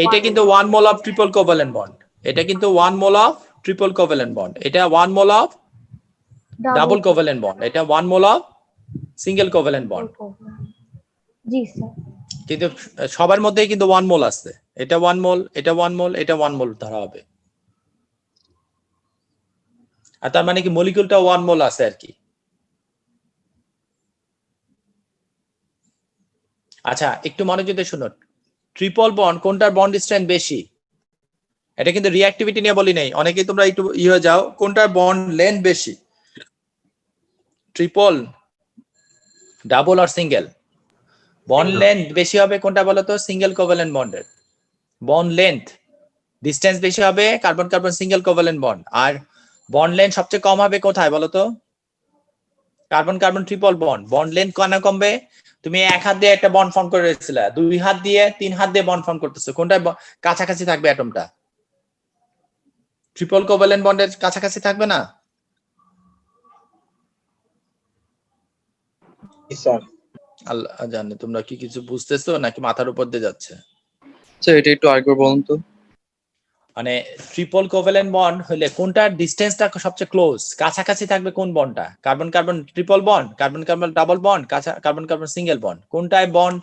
এটা কিন্তু 1 mole of triple covalent bond, এটা কিন্তু 1 mole of triple covalent bond, এটা 1 mole of double covalent bond, এটা 1 mole of single covalent bond. G sir. কিন্তু সবার মধ্যেই কিন্তু 1 মোল আছে। এটা 1 মোল, এটা 1 মোল, এটা 1 মোল ধরা হবে। আর তার মানে কি মলিকিউলটা 1 মোল আছে আর কি। আচ্ছা একটু মনোযোগ দিয়ে শুনুন, ট্রিপল বন্ড কোনটার বন্ড স্ট্রেংথ বেশি? এটা কিন্তু রিঅ্যাক্টিভিটি নিয়ে বলি নাই, অনেকেই তোমরা একটু হয়ে যাও, কোনটার বন্ড লেন্থ বেশি? ট্রিপল, ডাবল আর সিঙ্গেল? বন্ড লেন্থ বেশি হবে কোনটা বলো তো? সিঙ্গেল কোভ্যালেন্ট বন্ডের বন্ড লেন্থ, ডিসটেন্স বেশি হবে carbon carbon single covalent bond. আর বন্ড লেন্থ সবচেয়ে কম হবে কোথায় বলো তো? Carbon carbon triple bond. Bond length কেন কমবে? তুমি এক হাত দিয়ে একটা বন্ড ফর্ম করে রেখেছিলে, 2 হাত দিয়ে 3 হাত দিয়ে বন্ড ফর্ম করতেছো, কোনটা কাছাকাছি থাকবে অ্যাটমটা? ট্রিপল কোভ্যালেন্ট বন্ডের কাছাকাছি থাকবে না? স্যার আল্লাহ জানে তোমরা কি কিছু বুঝতেছো নাকি মাথার উপর দিয়ে যাচ্ছে? স্যার এটা একটু আরেকবার বলুন তো। মানে ট্রিপল কোভ্যালেন্ট বন্ড হলে কোনটার ডিসটেন্সটা সবচেয়ে ক্লোজ, কাছাকাছি থাকবে কোন বন্ডটা? Carbon carbon triple bond, carbon carbon double bond, carbon carbon single bond, কোনটায় বন্ড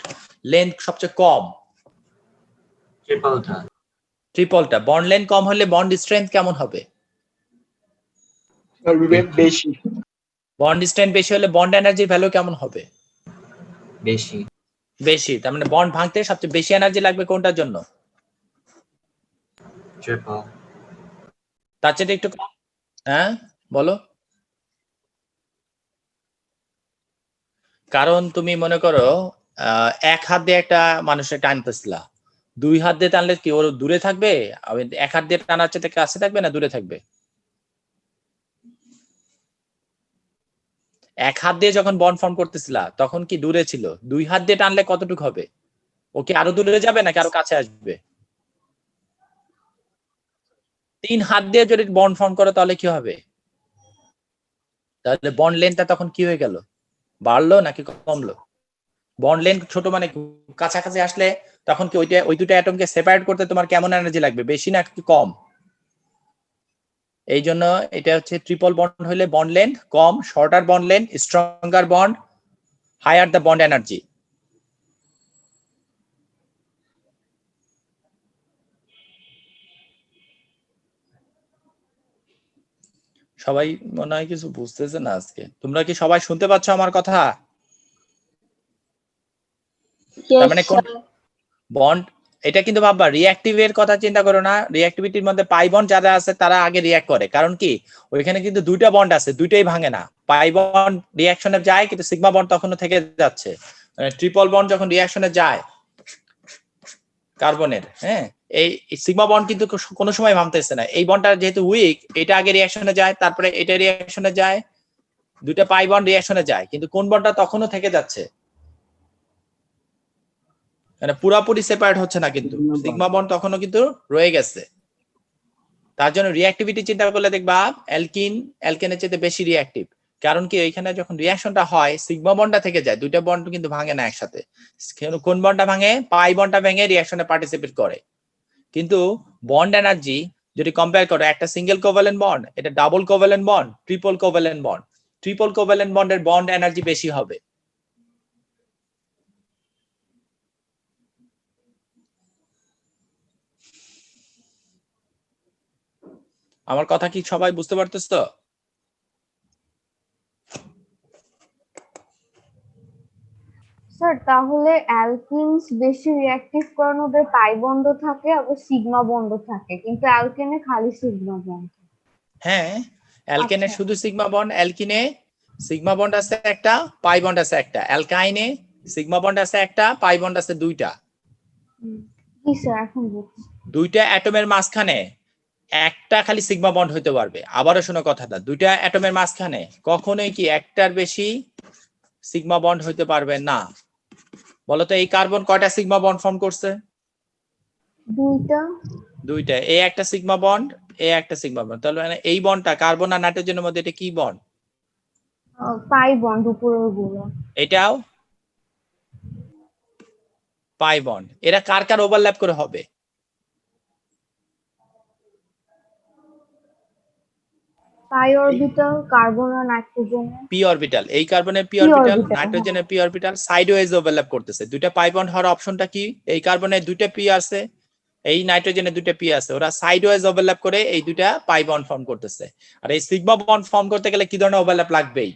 লেন্থ সবচেয়ে কম? ট্রিপলটা। ট্রিপলটা। বন্ড লেন্থ কম হলে বন্ড স্ট্রেংথ কেমন হবে? বেশি। বন্ড স্ট্রেংথ বেশি হলে বন্ড এনার্জির ভ্যালু কেমন হবে? বেশি। বেশি। তার মানে বন্ড ভাঙতে সবচেয়ে বেশি এনার্জি লাগবে কোনটার জন্য? ট্রিপল। তার চেয়ে একটু কম? হ্যাঁ বলো। কারণ তুমি মনে করো এক হাত দিয়ে একটা মানুষের টানতেছিলা, 2 হাত দিয়ে টানলে কি ওর দূরে থাকবে? এক হাত দিয়ে টানার চেয়ে কাছে থাকবে না দূরে থাকবে? এক হাত দিয়ে যখন বন্ড ফর্ম করতেছিলা তখন কি দূরে ছিল? 2 হাত দিয়ে টানলে কতটুকু হবে? ও কি আরো দূরে যাবে নাকি আরো কাছে আসবে? 3 হাত দিয়ে যদি বন্ড ফর্ম করে তাহলে কি হবে? তাহলে বন্ড লেন্থটা তখন কি হয়ে গেল? বাড়লো নাকি কমলো? বন্ড লেন্থ ছোট মানে কাছাকাছি আসলে তখন কি ওই দুটো অ্যাটমকে সেপারেট করতে তোমার কেমন এনার্জি লাগবে, বেশি নাকি কম? এই জন্য এটা হচ্ছে ট্রিপল বন্ড হলে বন্ড লেন্থ কম, shorter bond length, stronger bond, higher the bond energy. সবাই মনে হয় কিছু বুঝতেছে না আজকে। তোমরা কি সবাই শুনতে পাচ্ছ আমার কথা? তার মানে কোন বন্ড, এটা কিন্তু ভাববা রিঅ্যাক্টিভের কথা চিন্তা করো না। রিঅ্যাক্টিভিটির মধ্যে পাই বন্ড যারা আছে তারা আগে রিঅ্যাক্ট করে, কারণ কি ওইখানে কিন্তু দুইটা বন্ড আছে, দুইটাই ভাঙে না। পাই বন্ড রিঅ্যাকশনে যায় কিন্তু সিগমা বন্ড তখনও থেকে যাচ্ছে। ট্রিপল বন্ড যখন রিঅ্যাকশনে যায় কার্বনের, হ্যাঁ, এই সিগমা বন্ড কিন্তু কোনো সময় ভাঙতেছে না। এই বন্ডটা যেহেতু উইক, এটা আগে রিঅ্যাকশনে যায়, তারপরে এটা রিঅ্যাকশনে যায়, দুইটা পাই বন্ড রিঅ্যাকশনে যায়, কিন্তু কোন বন্ডটা তখনও থেকে যাচ্ছে, মানে পুরাপুরি সেপারেট হচ্ছে না, কিন্তু সিগমা বন্ড তখনও কিন্তু রয়ে গেছে। তার জন্য রিঅ্যাক্টিভিটি চিন্তা করলে দেখবা অ্যালকেনের চেয়ে বেশি রিঅ্যাক্টিভ। কারণ কি এখানে যখন রিঅ্যাকশনটা হয় সিগমা বন্ডটা থেকে যায়, দুইটা বন্ড কিন্তু ভাঙে না একসাথে। কোন বন্ডটা ভাঙে? পাই বন্ডটা ভেঙে রিঅ্যাকশনে পার্টিসিপেট করে। কিন্তু বন্ড এনার্জি যদি কম্পেয়ার করো, একটা সিঙ্গেল কোভ্যালেন্ট বন্ড, এটা double covalent bond, triple covalent bond, triple covalent বন্ডের বন্ড এনার্জি বেশি হবে। আমার কথা কি সবাই বুঝতে পারতেছ তো? স্যার তাহলে অ্যালকিনস বেশি রিঅ্যাক্টিভ কারণ ওদের পাই বন্ড থাকে আবার সিগমা বন্ড থাকে, কিন্তু অ্যালকেনে খালি সিগমা বন্ড। হ্যাঁ, অ্যালকেনে আচ্ছা। শুধু সিগমা বন্ড, অ্যালকিনে সিগমা বন্ড আছে একটা, পাই বন্ড আছে একটা, অ্যালকাইনে সিগমা বন্ড আছে একটা, পাই বন্ড আছে দুইটা। কি স্যার এখন বুঝছি। দুইটা অ্যাটমের মাঝখানে একটা খালি সিগমা বন্ড হইতে পারবে। আবারও শোনো কথাটা, দুইটা অ্যাটমের মাঝখানে কখনোই কি একটার বেশি সিগমা বন্ড হইতে পারবে না। বলতো এই কার্বন কয়টা সিগমা বন্ড ফর্ম করছে? দুইটা। দুইটা। এ একটা সিগমা বন্ড, এ একটা সিগমা বন্ড। তাহলে মানে এই বন্ডটা কার্বন আর নাইট্রোজেনের মধ্যে এটা কি বন্ড? পাই বন্ড উপরের গুলো। এটাও পাই বন্ড। এরা কার কার ওভারল্যাপ করে হবে? পাই অরবিটাল কার্বন আর নাইট্রোজেন। পি অরবিটাল, এই কার্বনের পি p অরবিটাল, orbital, নাইট্রোজেনের পি অরবিটাল সাইডওয়েজ ওভারল্যাপ করতেছে। দুইটা পাই বন্ড হওয়ার অপশনটা কি? এই কার্বনের দুইটা পি আছে, এই নাইট্রোজেনের দুইটা পি আছে, ওরা সাইডওয়েজ ওভারল্যাপ করে এই দুইটা পাই বন্ড ফর্ম করতেছে। আর এই সিগমা বন্ড ফর্ম করতে গেলে কি ধরনের ওভারল্যাপ লাগবেই?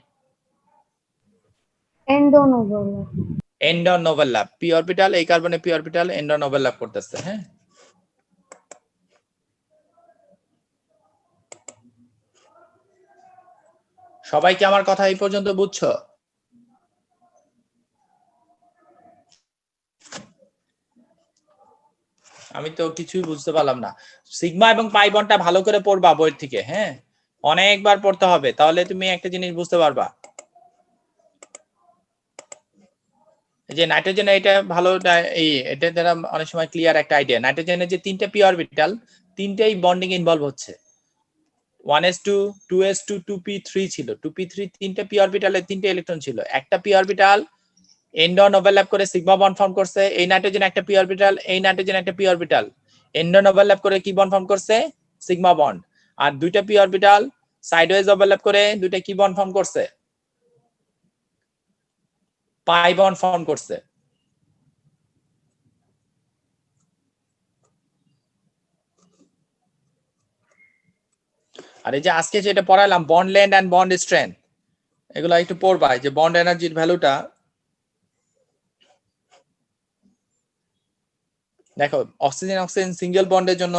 End on overlap. End on overlap. P orbital, এই কার্বনের P orbital end on overlap করতেছে। হ্যাঁ, সবাই কি আমার কথা এই পর্যন্ত বুঝছো? আমি তো কিছুই বুঝতে পারলাম না। সিগমা এবং পাই বন্ডটা ভালো করে পড়বা বইয়ের থেকে, হ্যাঁ, অনেকবার পড়তে হবে, তাহলে তুমি একটা জিনিস বুঝতে পারবা। এই যে নাইট্রোজেন, এটা ভালো, এই এটা দ্বারা অনেক সময় ক্লিয়ার একটা আইডিয়া। নাইট্রোজেনের যে তিনটা পি অরবিটাল, তিনটাই বন্ডিং ইনভলভ হচ্ছে। 1s2, 2s2, 2p3 ছিল। 2p3 তিনটা পি অরবিটালে তিনটা ইলেকট্রন ছিল। একটা p orbital end on overlap করে সিগমা বন্ড ফর্ম করছে। এই নাইট্রোজেন একটা পি অরবিটাল, এই নাইট্রোজেন একটা p orbital end on overlap করে কি বন্ড ফর্ম করছে? Sigma bond. আর দুইটা পি অরবিটাল সাইডওয়েজ ওভারল্যাপ করে দুইটা কি বন্ড ফর্ম করছে? পাই বন্ড ফর্ম করছে। আর এই যে আজকে যেটা পড়ালাম bond length and bond strength, এগুলো একটু পড়বা, যে বন্ড এনার্জির ভ্যালুটা দেখো। অক্সিজেন অক্সিজেন সিঙ্গেল বন্ডের জন্য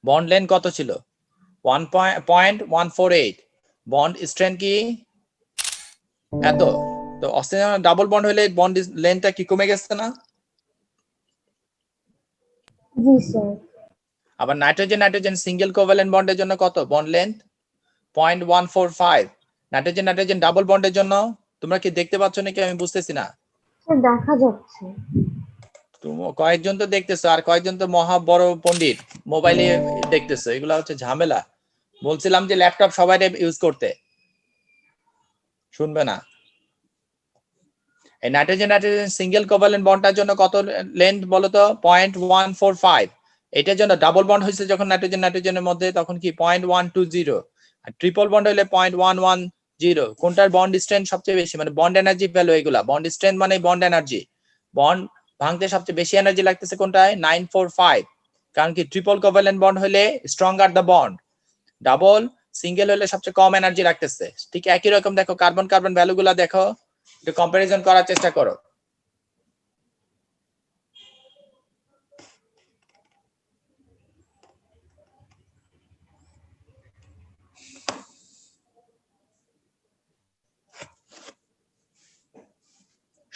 বন্ড লেন্থ কত ছিল? 1.148। বন্ড স্ট্রেংথ কি এত? তো অক্সিজেন ডাবল বন্ড হলে বন্ড লেন্থটা কি কমে গেছে না? জি স্যার। আবার নাইট্রোজেন নাইট্রোজেন সিঙ্গেল কোভ্যালেন্ট বন্ডের জন্য কত bond length? 0.145। Nitrogen nitrogen double বন্ডের জন্য তোমরা কি দেখতে পাচ্ছ নাকি? আমি বুঝতেছি না। স্যার দেখা যাচ্ছে। তুমি কয়েকজন তো দেখতেছো, আর কয়েকজন তো মহা বড় পণ্ডিত মোবাইলে দেখতেছো, এগুলা হচ্ছে ঝামেলা। বলছিলাম যে ল্যাপটপ সবাই ইউজ করতে, শুনবে না। এই নাইট্রোজেন নাইট্রোজেন সিঙ্গেল কোভ্যালেন্ট বন্ডটার জন্য কত লেন্থ বলো তো? 0.145। এটার জন্য ডাবল বন্ড হয়েছে যখন নাইট্রোজেন নাইট্রোজেনের মধ্যে, তখন কি 0.120। আর ট্রিপল বন্ড হলে 0.110। কোনটার বন্ড স্ট্রেংথ সবচেয়ে বেশি, মানে বন্ড এনার্জি ভ্যালু এগুলা। বন্ড স্ট্রেংথ মানে বন্ড এনার্জি, বন্ড ভাঙতে সবচেয়ে বেশি এনার্জি লাগতেছে কোনটায়? 945। কারণ কি ট্রিপল কোভ্যালেন্ট বন্ড হলে stronger the bond, double single হলে সবচেয়ে কম এনার্জি রাখতেছে। ঠিক একই রকম দেখো কার্বন কার্বন ভ্যালু গুলা দেখো, একটু কম্পারিজন করার চেষ্টা করো।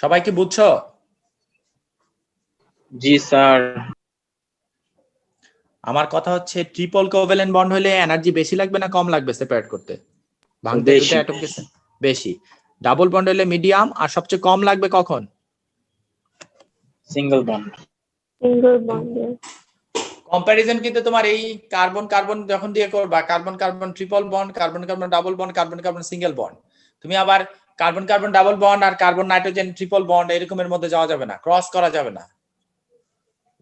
সবাই কি বুঝছো? জি স্যার। আমার কথা হচ্ছে ট্রিপল কোভ্যালেন্ট বন্ড হলে এনার্জি বেশি লাগবে না কম লাগবে সেপারেট করতে, ভাঙতে বেশি। দুটো অ্যাটমকে? বেশি। ডাবল বন্ড হলে মিডিয়াম, আর সবচেয়ে কম লাগবে কখন? Single bond. সিঙ্গেল বন্ডে। কম্পারিজন কিন্তু তোমার এই কার্বন কার্বন যখন দিয়ে করবা, carbon carbon triple bond, carbon carbon double bond, carbon carbon single bond, তুমি আবার কার্বন কার্বন ডাবল বন্ড আর কার্বন নাইট্রোজেন ট্রিপল বন্ড এরকমের মধ্যে যাওয়া যাবে না, ক্রস করা যাবে না।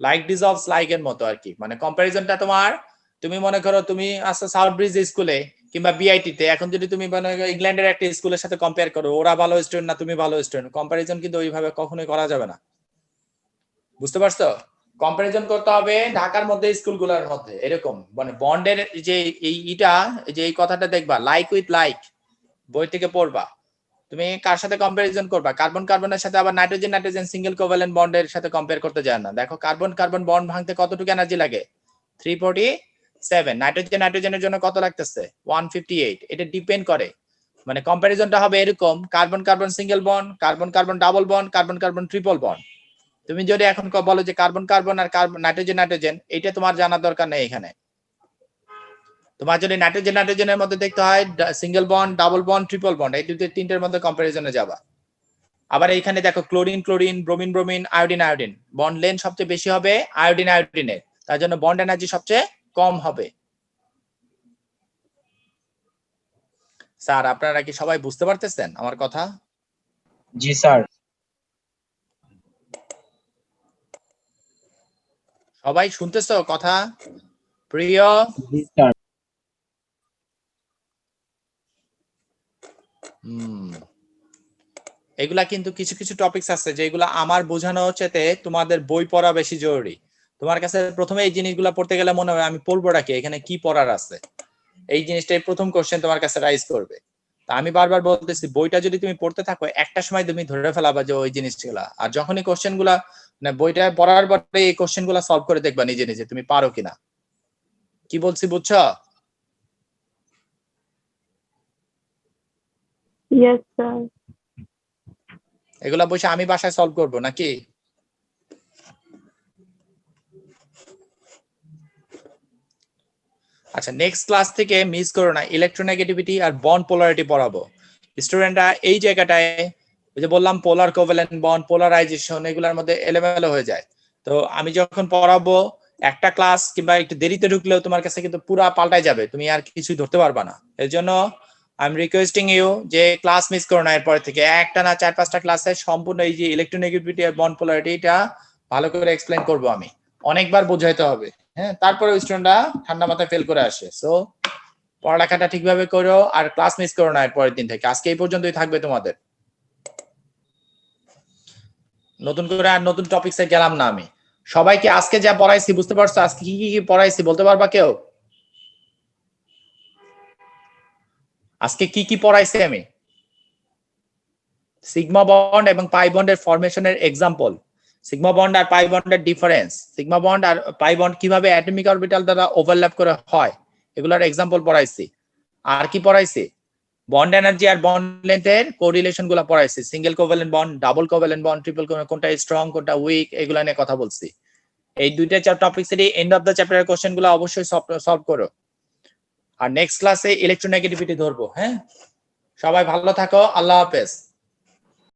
লাইক ডিসলভস লাইক এর মতো আর কি। মানে কম্পারিজনটা তোমার, তুমি মনে করো তুমি আছো সাউথ ব্রিজ স্কুলে কিংবা বিআইটি তে, এখন যদি তুমি মনে করো ইংল্যান্ডের একটা স্কুলের সাথে কম্পেয়ার করো, ওরা ভালো স্টুডেন্ট না তুমি ভালো স্টুডেন্ট, কম্পারিজন কিন্তু ওইভাবে কখনোই করা যাবে না। বুঝতে পারছো? কম্পারিজন করতে হবে ঢাকার মধ্যে স্কুলগুলোর মধ্যে, এরকম মানে বন্ডের যে এইটা, যে এই কথাটা দেখবা লাইক উইথ লাইক, বই থেকে পড়বা। তুমি কার সাথে কম্পারিজন করবা? কার্বন কার্বনের সাথে আবার নাইট্রোজেন নাইট্রোজেন সিঙ্গেল কোভ্যালেন্ট বন্ডের সাথে কম্পেয়ার করতে যায় না। দেখো কার্বন কার্বন বন্ড ভাঙতে কতটুকু এনার্জি লাগে? 347। নাইট্রোজেন নাইট্রোজেনের জন্য কত লাগতেছে? 158। এটা ডিপেন্ড করে, মানে কম্পারিজনটা হবে এরকম carbon carbon single bond, carbon carbon double bond, carbon carbon triple bond. তুমি যদি এখন বলো যে কার্বন কার্বন আর কার্বন নাইট্রোজেন নাইট্রোজেন, এটা তোমার জানার দরকার নেই এখানে। তোমার যদি নাইট্রোজেন নাইট্রোজেনের মধ্যে দেখতে হয় single bond, double bond, triple bond, এই দুটো তিনটের মধ্যে কম্পারিজনে যাবা। আবার এইখানে দেখো chlorine chlorine, bromine bromine, iodine iodine, bond length সবচেয়ে বেশি হবে আয়োডিন আয়োডিনের, তার জন্য বন্ড এনার্জি সবচেয়ে কম হবে। স্যার আপনারা কি সবাই বুঝতে পারতেছেন আমার কথা? জি স্যার। সবাই শুনতেছো কথা? প্রিয় জি স্যার। এগুলা কিন্তু কিছু কিছু টপিকস আছে যেগুলো আমার বোঝানো হচ্ছে তোমাদের বই পড়া বেশি জরুরি। তোমার কাছে প্রথমে এই জিনিসগুলো পড়তে গেলে মনে হয় আমি পড়বোটা কি, এখানে কি পড়ার আছে, এই জিনিসটাই প্রথম কোশ্চেন তোমার কাছে রাইজ করবে। তা আমি বারবার বলতেছি বইটা যদি তুমি পড়তে থাকো একটা সময় তুমি ধরে ফেলাবা যে ওই জিনিসগুলা, আর যখনই কোশ্চেন গুলা মানে বইটা পড়ার পরে এই কোশ্চেন গুলা সলভ করে দেখবা নিজে নিজে তুমি পারো কিনা। কি বলছি বুঝছো? Yes sir. এগুলা বসে আমি বাসায় সলভ করবো নাকি? আচ্ছা নেক্সট ক্লাস থেকে মিস করো না, ইলেকট্রোনেগেটিভিটি আর বন্ড পোলারিটি পড়াবো। স্টুডেন্টরা এই জায়গাটায় ওই যে বললাম পোলার কোভ্যালেন্ট বন্ড, পোলারাইজেশন, এগুলোর মধ্যে এলোমেলো হয়ে যায়। তো আমি যখন পড়াবো একটা ক্লাস কিংবা একটু দেরিতে ঢুকলেও তোমার কাছে কিন্তু পুরা পাল্টাই যাবে, তুমি আর কিছুই ধরতে পারবা না। এর জন্য আই এম রিকোয়েস্টিং ইউ যে ক্লাস মিস করো না, এরপর থেকে একটা না 4-5টা ক্লাসে সম্পূর্ণ এই যে ইলেকট্রোনেগেটিভিটি আর বন্ড পোলারিটি এটা ভালো করে এক্সপ্লেন করবো আমি, অনেকবার বোঝাইতে হবে। হ্যাঁ, তারপরে স্টুডেন্টরা ঠান্ডা মাথায় ফেল করে আসে। সো পড়ালেখাটা ঠিকভাবে করো আর ক্লাস মিস করো না এর পরের দিন থেকে। আজকে এই পর্যন্তই থাকবে তোমাদের, নতুন করে আর নতুন টপিকসে গেলাম না আমি। সবাইকে আজকে যা পড়াইছি বুঝতে পারছো? আজকে কি কি পড়াইছি বলতে পারবা কেউ? আজকে কি কি পড়াইছি আমি? সিগমা বন্ড এবং পাই বন্ডের ফরমেশনের এক্সাম্পল, সিগমা বন্ড আর পাই বন্ডের ডিফারেন্স, সিগমা বন্ড আর পাই বন্ড কিভাবে অ্যাটমিক অরবিটাল দ্বারা ওভারল্যাপ করে হয় এগুলোর এক্সাম্পল পড়াইছি। আর কি পড়াইছি? বন্ড এনার্জি আর বন্ড লেন্থের কোরিলেশন গুলো পড়াইছি, single covalent bond, double covalent bond, triple কোনটা স্ট্রং কোনটা উইক, এগুলা নিয়ে কথা বলছি। এই দুইটা টপিকসেরই এন্ড অফ দ্য চ্যাপ্টারের কোশ্চেন গুলো অবশ্যই সলভ করো। আর নেক্সট ক্লাসে ইলেকট্রোনেগেটিভিটি ধরবো। হ্যাঁ, সবাই ভালো থাকো, আল্লাহ হাফেজ।